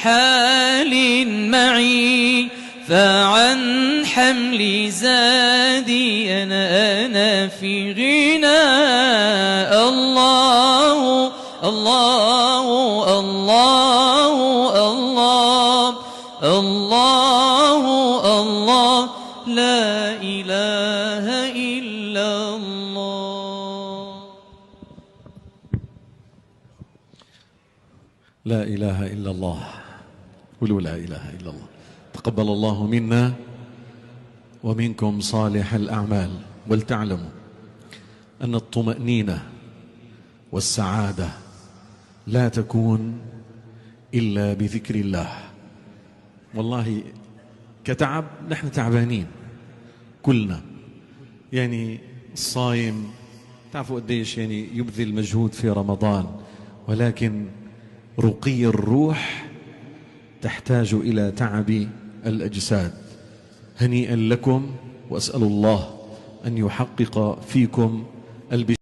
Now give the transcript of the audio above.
حال معي، فعن حمل زادي أنا في غنى. الله الله الله الله الله الله، لا إله إلا الله. لا إله إلا الله. قولوا لا إله إلا الله. تقبل الله منا ومنكم صالح الأعمال. ولتعلموا أن الطمأنينة والسعادة لا تكون إلا بذكر الله. والله كتعب نحن تعبانين كلنا، يعني الصايم تعرفوا قديش يعني يبذل مجهود في رمضان، ولكن رقي الروح تحتاج إلى تعب الأجساد. هنيئا لكم، وأسأل الله أن يحقق فيكم البشارة.